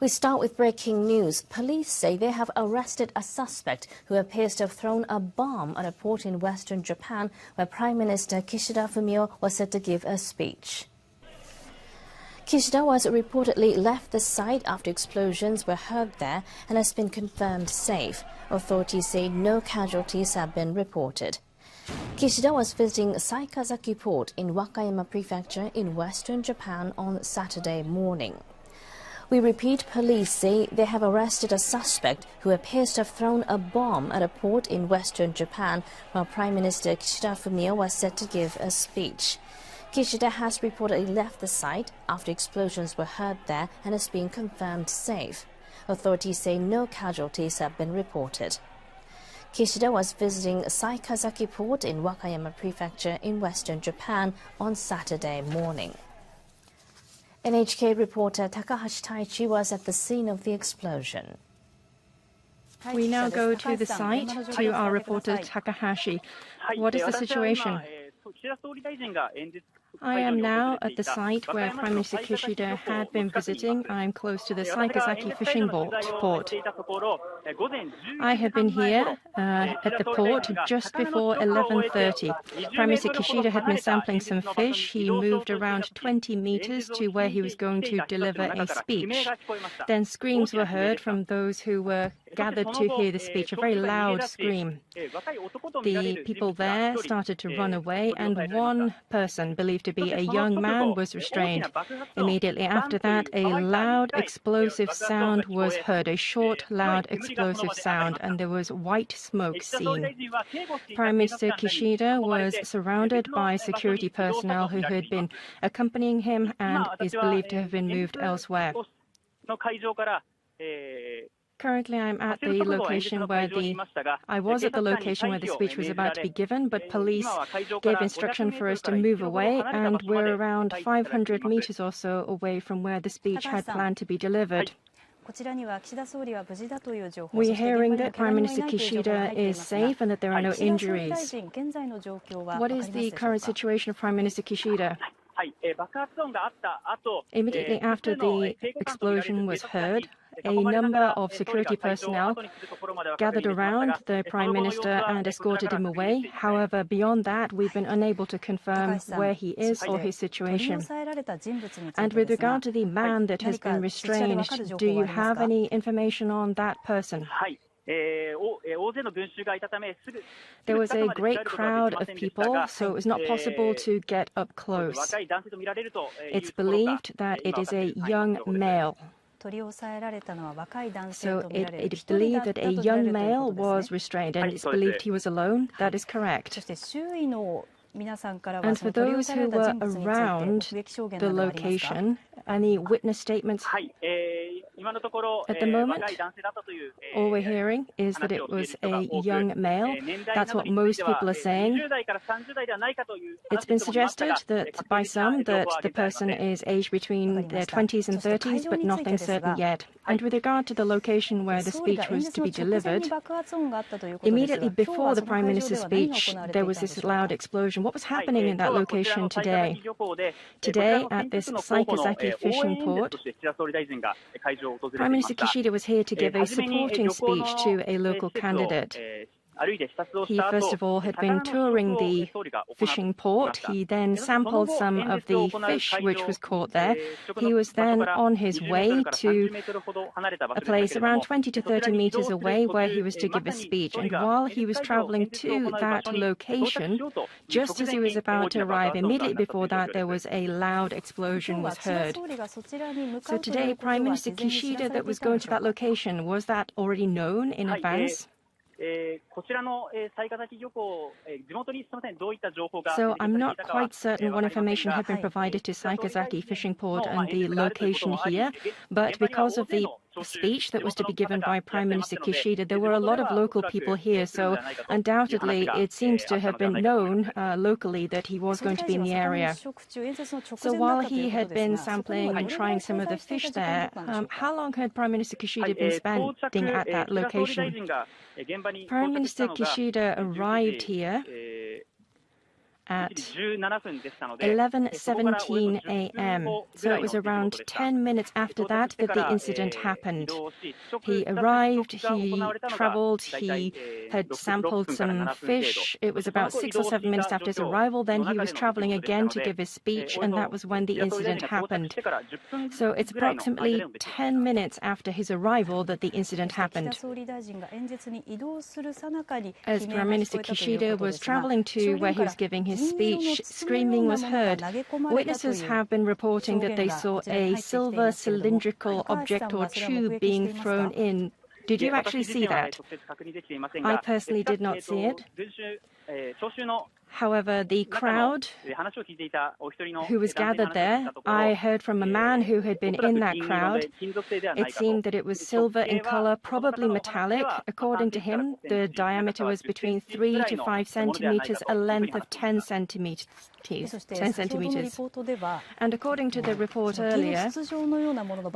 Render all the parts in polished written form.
We start with breaking news. Police say they have arrested a suspect who appears to have thrown a bomb at a port in western Japan where Prime Minister Kishida Fumio was said to give a speech. Kishida was reportedly left the site after explosions were heard there and has been confirmed safe. Authorities say no casualties have been reported. Kishida was visiting Saikazaki Port in Wakayama Prefecture in western Japan on Saturday morning. We repeat, police say they have arrested a suspect who appears to have thrown a bomb at a port in western Japan while Prime Minister Kishida Fumio was set to give a speech. Kishida has reportedly left the site after explosions were heard there and has been confirmed safe. Authorities say no casualties have been reported. Kishida was visiting Saikazaki Port in Wakayama Prefecture in western Japan on Saturday morning. NHK reporter Takahashi Taichi was at the scene of the explosion. We now go to the site to our reporter Takahashi. What is the situation? I am now at the site where Prime Minister Kishida had been visiting. I am close to the Saikazaki fishing port. I have been here at the port just before 11:30. Prime Minister Kishida had been sampling some fish. He moved around 20 meters to where he was going to deliver a speech. Then screams were heard from those who were gathered to hear the speech, a very loud scream. The people there started to run away, and one person, believed to be a young man, was restrained. Immediately after that, a loud explosive sound was heard, a short, loud explosive sound, and there was white smoke seen. Prime Minister Kishida was surrounded by security personnel who had been accompanying him and is believed to have been moved elsewhere. Currently, I'm at the location where I was at the location where the speech was about to be given, but police gave instruction for us to move away, and we're around 500 meters or so away from where the speech had planned to be delivered. We're hearing that Prime Minister Kishida is safe and that there are no injuries. What is the current situation of Prime Minister Kishida? Immediately after the explosion was heard, a number of security personnel gathered around the Prime Minister and escorted him away. However, beyond that, we've been unable to confirm where he is or his situation. And with regard to the man that has been restrained, do you have any information on that person? There was a great crowd of people, so it was not possible to get up close. It's believed that it is a young male. So it is believed that a young male was restrained, and it's believed he was alone. That is correct. And for those who were around the location, any witness statements? At the moment, all we're hearing is that it was a young male. That's what most people are saying. It's been suggested that by some that the person is aged between their 20s and 30s, but nothing certain yet. And with regard to the location where the speech was to be delivered, immediately before the Prime Minister's speech, there was this loud explosion. What was happening in that location today? Today, at this Saikazaki fishing port, Prime Minister Kishida was here to give a supporting speech to a local candidate. He first of all had been touring the fishing port. He then sampled some of the fish which was caught there. He was then on his way to a place around 20 to 30 meters away where he was to give a speech. And while he was traveling to that location, just as he was about to arrive, immediately before that, there was a loud explosion was heard. So today, Prime Minister Kishida that was going to that location, was that already known in advance? So I'm not quite certain what information had been provided to Saikazaki Fishing Port and the location here, but because of the speech that was to be given by Prime Minister Kishida, there were a lot of local people here, so undoubtedly it seems to have been known locally that he was going to be in the area. So while he had been sampling and trying some of the fish there, how long had Prime Minister Kishida been spending at that location? Prime Minister Kishida arrived here at 11:17 a.m. So it was around 10 minutes after that that the incident happened. He arrived, he traveled, he had sampled some fish. It was about 6 or 7 minutes after his arrival. Then he was traveling again to give his speech, and that was when the incident happened. So it's approximately 10 minutes after his arrival that the incident happened. As Prime Minister Kishida was traveling to where he was giving his speech, screaming was heard. Witnesses have been reporting that they saw a silver cylindrical object or tube being thrown in. Did you actually see that? I personally did not see it. However, the crowd who was gathered there, I heard from a man who had been in that crowd. It seemed that it was silver in color, probably metallic. According to him, the diameter was between 3 to 5 centimeters, a length of 10 centimeters. And according to the report earlier,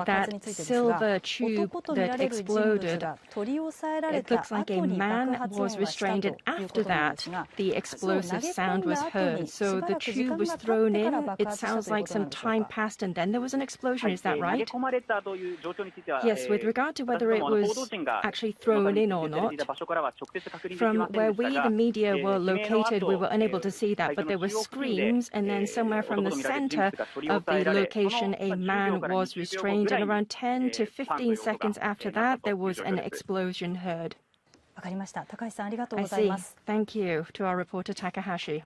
that silver tube that exploded, it looks like a man was restrained, and after that, the explosive sound was heard. So the tube was thrown in. It sounds like some time passed, and then there was an explosion. Is that right? Yes, with regard to whether it was actually thrown in or not, from where we, the media, were located, we were unable to see that, but there were screams, and then somewhere from the center of the location, a man was restrained, and around 10 to 15 seconds after that, there was an explosion heard. I see. Thank you to our reporter Takahashi.